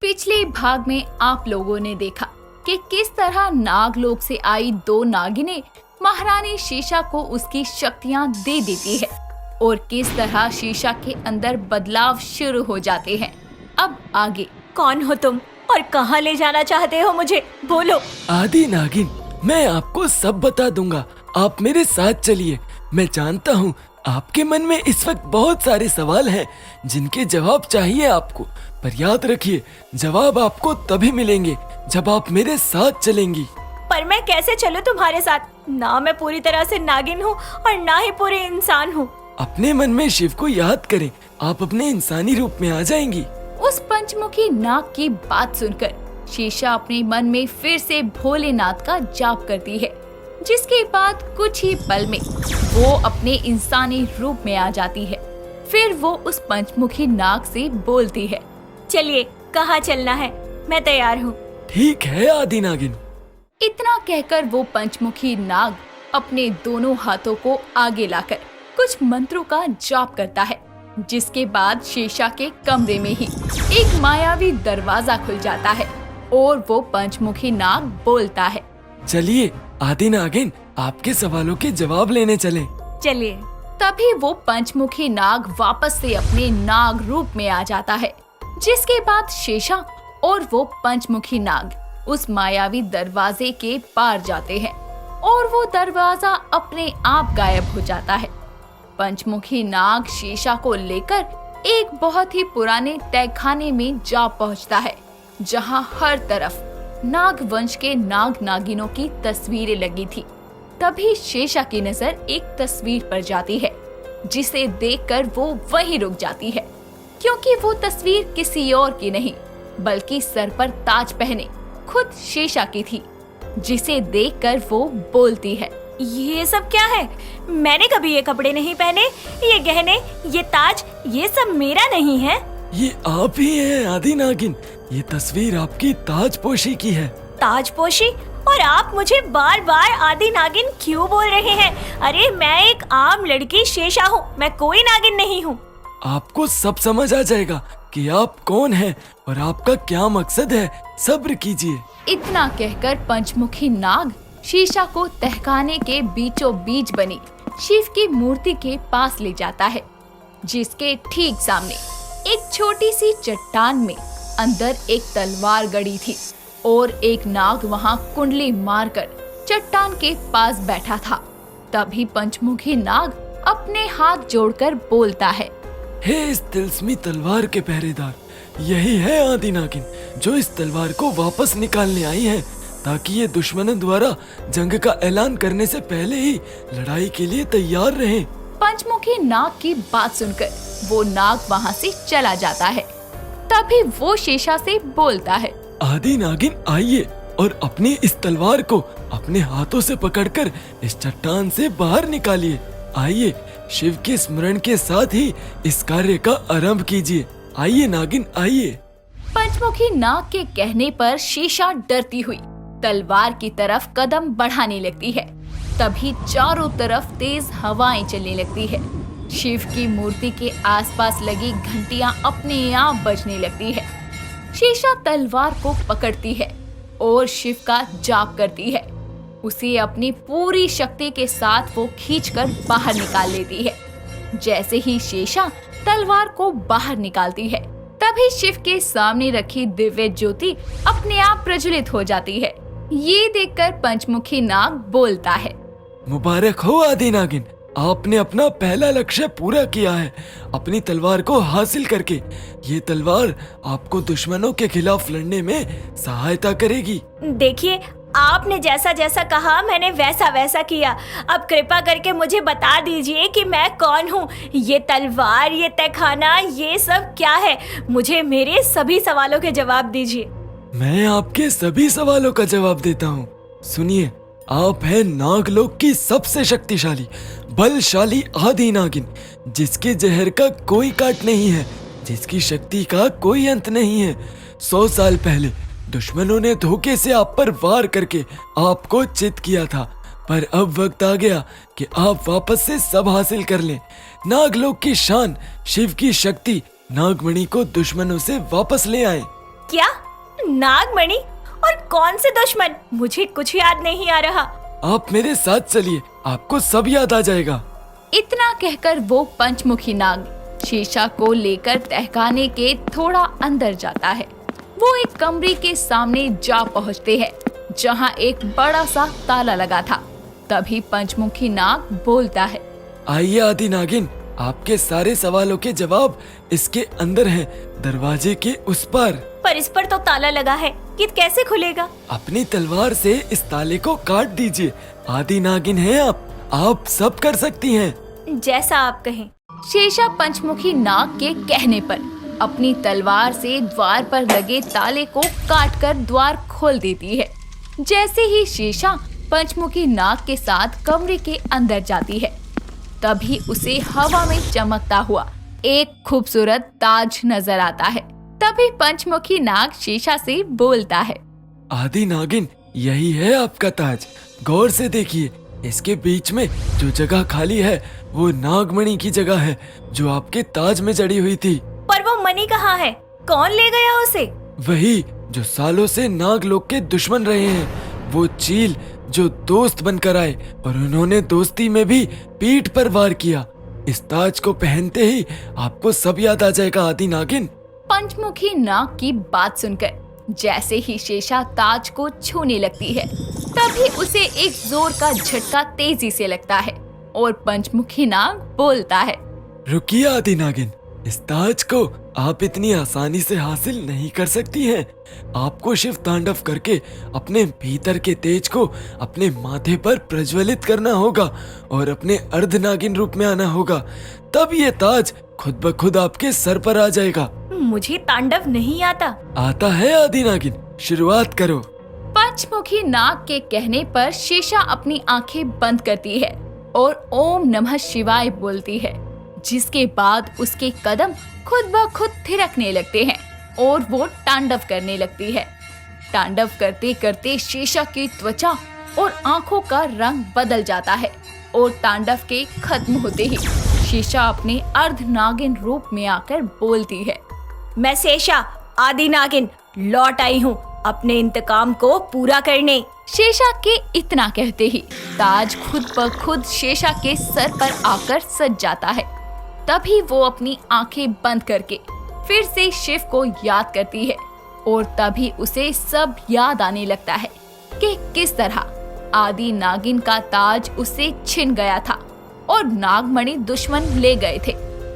पिछले भाग में आप लोगों ने देखा कि किस तरह नागलोक से आई दो नागिनें महारानी शीशा को उसकी शक्तियां दे देती है और किस तरह शीशा के अंदर बदलाव शुरू हो जाते हैं। अब आगे। कौन हो तुम और कहाँ ले जाना चाहते हो मुझे, बोलो। आदि नागिन, मैं आपको सब बता दूंगा, आप मेरे साथ चलिए। मैं जानता हूँ आपके मन में इस वक्त बहुत सारे सवाल हैं जिनके जवाब चाहिए आपको, पर याद रखिए जवाब आपको तभी मिलेंगे जब आप मेरे साथ चलेंगी। पर मैं कैसे चलूं तुम्हारे साथ? ना मैं पूरी तरह से नागिन हूँ और ना ही पूरे इंसान हूँ। अपने मन में शिव को याद करें, आप अपने इंसानी रूप में आ जाएंगी। उस पंचमुखी नाग की बात सुनकर शीशा अपने मन में फिर से भोलेनाथ का जाप करती है, जिसके बाद कुछ ही पल में वो अपने इंसानी रूप में आ जाती है। फिर वो उस पंचमुखी नाग से बोलती है, चलिए कहाँ चलना है, मैं तैयार हूँ। ठीक है आदि नागिन। इतना कहकर वो पंचमुखी नाग अपने दोनों हाथों को आगे लाकर कुछ मंत्रों का जाप करता है, जिसके बाद शीशा के कमरे में ही एक मायावी दरवाजा खुल जाता है और वो पंचमुखी नाग बोलता है, चलिए आदि नागिन, आपके सवालों के जवाब लेने चलें। चलिए। तभी वो पंचमुखी नाग वापस से अपने नाग रूप में आ जाता है, जिसके बाद शीशा और वो पंचमुखी नाग उस मायावी दरवाजे के पार जाते हैं और वो दरवाजा अपने आप गायब हो जाता है। पंचमुखी नाग शीशा को लेकर एक बहुत ही पुराने तहखाने में जा पहुंचता है, जहां हर तरफ नाग वंश के नाग नागिनों की तस्वीरें लगी थी। तभी शीशा की नजर एक तस्वीर पर जाती है, जिसे देखकर वो वहीं रुक जाती है, क्योंकि वो तस्वीर किसी और की नहीं बल्कि सर पर ताज पहने खुद शीशा की थी, जिसे देखकर वो बोलती है, ये सब क्या है? मैंने कभी ये कपड़े नहीं पहने, ये गहने, ये ताज, ये सब मेरा नहीं है। ये आप ही हैं आदि नागिन, ये तस्वीर आपकी ताजपोशी की है। ताजपोशी? और आप मुझे बार बार आदि नागिन क्यों बोल रहे हैं? अरे मैं एक आम लड़की शीशा हूँ, मैं कोई नागिन नहीं हूँ। आपको सब समझ आ जाएगा कि आप कौन हैं और आपका क्या मकसद है। सब्र कीजिए। इतना कहकर पंचमुखी नाग शीशा को तहखाने के बीचों बीच बनी शिव की मूर्ति के पास ले जाता है, जिसके ठीक सामने एक छोटी सी चट्टान में अंदर एक तलवार गड़ी थी और एक नाग वहां कुंडली मारकर चट्टान के पास बैठा था। तभी पंचमुखी नाग अपने हाथ जोड़कर बोलता है, हे इस तिलस्मी तलवार के पहरेदार, यही है आदि नागिन जो इस तलवार को वापस निकालने आई है, ताकि ये दुश्मनों द्वारा जंग का ऐलान करने से पहले ही लड़ाई के लिए तैयार रहें। पंचमुखी नाग की बात सुनकर वो नाग वहाँ से चला जाता है। तभी वो शीशा से बोलता है, आदि नागिन आइए और अपनी इस तलवार को अपने हाथों से पकड़कर इस चट्टान से बाहर निकालिए। आइए शिव के स्मरण के साथ ही इस कार्य का आरंभ कीजिए। आइए नागिन आइए। पंचमुखी नाग के कहने पर शीशा डरती हुई तलवार की तरफ कदम बढ़ाने लगती है। तभी चारों तरफ तेज हवाएं चलने लगती है। शिव की मूर्ति के आसपास लगी घंटियां अपने आप बजने लगती है। शीशा तलवार को पकड़ती है और शिव का जाप करती है। उसे अपनी पूरी शक्ति के साथ वो खींचकर बाहर निकाल लेती है। जैसे ही शीशा तलवार को बाहर निकालती है, तभी शिव के सामने रखी दिव्य ज्योति अपने आप प्रज्वलित हो जाती है। ये देखकर पंचमुखी नाग बोलता है, मुबारक हो आदि नागिन, आपने अपना पहला लक्ष्य पूरा किया है अपनी तलवार को हासिल करके। ये तलवार आपको दुश्मनों के खिलाफ लड़ने में सहायता करेगी। देखिए, आपने जैसा जैसा कहा मैंने वैसा वैसा किया। अब कृपा करके मुझे बता दीजिए कि मैं कौन हूँ, ये तलवार, ये तहखाना, ये सब क्या है? मुझे मेरे सभी सवालों के जवाब दीजिए। मैं आपके सभी सवालों का जवाब देता हूँ। सुनिए, आप हैं नागलोक की सबसे शक्तिशाली बलशाली आदि नागिन, जिसके जहर का कोई काट नहीं है, जिसकी शक्ति का कोई अंत नहीं है। 100 साल पहले दुश्मनों ने धोखे से आप पर वार करके आपको चित किया था, पर अब वक्त आ गया कि आप वापस से सब हासिल कर लें। नागलोक की शान, शिव की शक्ति, नागमणि को दुश्मनों से वापस ले आए। क्या? नागमणि? और कौन से दुश्मन? मुझे कुछ याद नहीं आ रहा। आप मेरे साथ चलिए, आपको सब याद आ जाएगा। इतना कहकर वो पंचमुखी नाग शेषा को लेकर तहखाने के थोड़ा अंदर जाता है। वो एक कमरे के सामने जा पहुंचते हैं जहां एक बड़ा सा ताला लगा था। तभी पंचमुखी नाग बोलता है, आइए आदि नागिन, आपके सारे सवालों के जवाब इसके अंदर हैं, दरवाजे के उस पार। पर इस पर तो ताला लगा है, ये कैसे खुलेगा? अपनी तलवार से इस ताले को काट दीजिए। आदि नागिन हैं आप सब कर सकती हैं। जैसा आप कहें। शेषा पंचमुखी नाग के कहने पर अपनी तलवार से द्वार पर लगे ताले को काटकर द्वार खोल देती है। जैसे ही शेषा पंचमुखी नाग के साथ कमरे के अंदर जाती है, तभी उसे हवा में चमकता हुआ एक खूबसूरत ताज नजर आता है। तभी पंचमुखी नाग शेषा से बोलता है, आदि नागिन, यही है आपका ताज। गौर से देखिए, इसके बीच में जो जगह खाली है वो नागमणि की जगह है जो आपके ताज में जड़ी हुई थी। पर वो मणि कहाँ है? कौन ले गया उसे? वही जो सालों से नागलोक के दुश्मन रहे हैं, वो चील जो दोस्त बनकर आए और उन्होंने दोस्ती में भी पीठ पर वार किया। इस ताज को पहनते ही आपको सब याद आ जाएगा आदि नागिन। पंचमुखी नाग की बात सुनकर जैसे ही शेषा ताज को छूने लगती है, तभी उसे एक जोर का झटका तेजी से लगता है और पंचमुखी नाग बोलता है, रुकिए आदि नागिन, इस ताज को आप इतनी आसानी से हासिल नहीं कर सकती हैं। आपको शिव तांडव करके अपने भीतर के तेज को अपने माथे पर प्रज्वलित करना होगा और अपने अर्धनागिन रूप में आना होगा। तब ये ताज खुद ब खुद आपके सर पर आ जाएगा। मुझे तांडव नहीं आता। आता है आदि नागिन, शुरुआत करो। पंचमुखी नाग के कहने पर शेषा अपनी आंखें बंद करती है और ओम नमः शिवाय बोलती है, जिसके बाद उसके कदम खुद ब खुद थिरकने लगते हैं और वो तांडव करने लगती है। तांडव करते करते शेषा की त्वचा और आंखों का रंग बदल जाता है और तांडव के खत्म होते ही शेषा अपने अर्धनागिन रूप में आकर बोलती है, मैं शेषा आदि नागिन लौट आई हूँ अपने इंतकाम को पूरा करने। शेषा के इतना कहते ही ताज खुद ब खुद शेषा के सर पर आकर सज जाता है। तभी वो अपनी आंखें बंद करके फिर से शिव को याद करती है और तभी उसे सब याद आने लगता है कि किस तरह आदि नागिन का ताज उससे छिन गया था और नागमणि दुश्मन ले गए थे।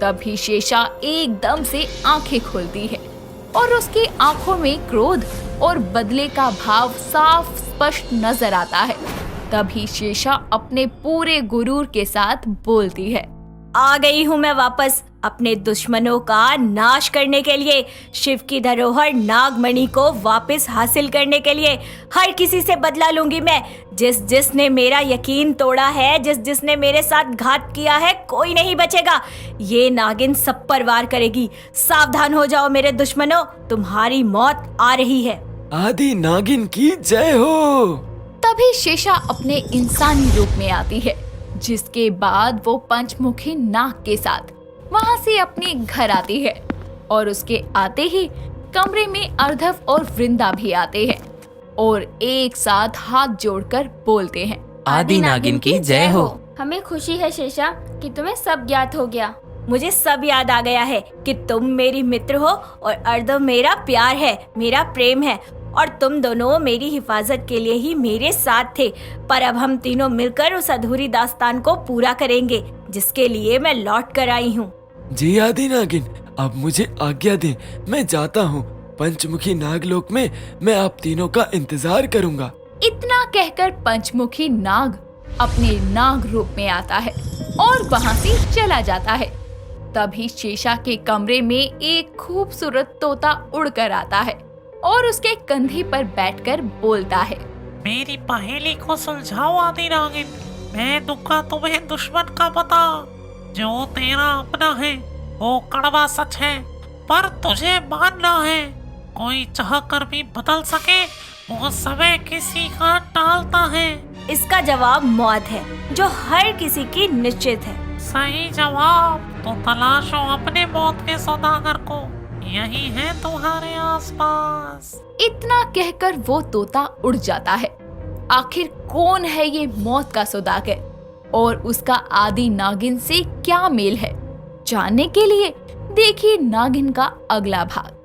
तभी शेषा एकदम से आंखें खोलती है और उसकी आंखों में क्रोध और बदले का भाव साफ स्पष्ट नजर आता है। तभी शेषा अपने पूरे गुरूर के साथ बोलती है, आ गई हूँ मैं वापस अपने दुश्मनों का नाश करने के लिए, शिव की धरोहर नागमणि को वापस हासिल करने के लिए। हर किसी से बदला लूंगी मैं। जिसने मेरा यकीन तोड़ा है, जिसने मेरे साथ घात किया है, कोई नहीं बचेगा। ये नागिन सब पर वार करेगी। सावधान हो जाओ मेरे दुश्मनों, तुम्हारी मौत आ रही है। आदि नागिन की जय हो। तभी शेषा अपने इंसानी रूप में आती है, जिसके बाद वो पंचमुखी नाग के साथ वहां से अपने घर आती है और उसके आते ही कमरे में अर्धव और वृंदा भी आते हैं और एक साथ हाथ जोड़कर बोलते हैं, आदि नागिन की जय हो। हमें खुशी है शेषा कि तुम्हें सब ज्ञात हो गया। मुझे सब याद आ गया है कि तुम मेरी मित्र हो और अर्धव मेरा प्यार है, मेरा प्रेम है और तुम दोनों मेरी हिफाजत के लिए ही मेरे साथ थे। पर अब हम तीनों मिलकर उस अधूरी दास्तान को पूरा करेंगे जिसके लिए मैं लौट कर आई हूँ। जी आदि नागिन, अब मुझे आज्ञा दें, मैं जाता हूँ। पंचमुखी नागलोक में मैं आप तीनों का इंतजार करूँगा। इतना कहकर पंचमुखी नाग अपने नाग रूप में आता है और वहां से चला जाता है। तभी शेषा के कमरे में एक खूबसूरत तोता उड़कर आता है और उसके कंधे पर बैठकर बोलता है, मेरी पहेली को सुलझाओ आदि नागिन। मैं दूंगा तुम्हें दुश्मन का पता। जो तेरा अपना है वो कड़वा सच है, पर तुझे मानना है। कोई चाह कर भी बदल सके, वो समय किसी का टालता है। इसका जवाब मौत है, जो हर किसी की निश्चित है। सही जवाब। तो तलाशो अपने मौत के सौदागर को। यही है तुम्हारे आसपास। इतना कहकर वो तोता उड़ जाता है। आखिर कौन है ये मौत का सौदागर और उसका आदि नागिन से क्या मेल है? जानने के लिए देखिए नागिन का अगला भाग।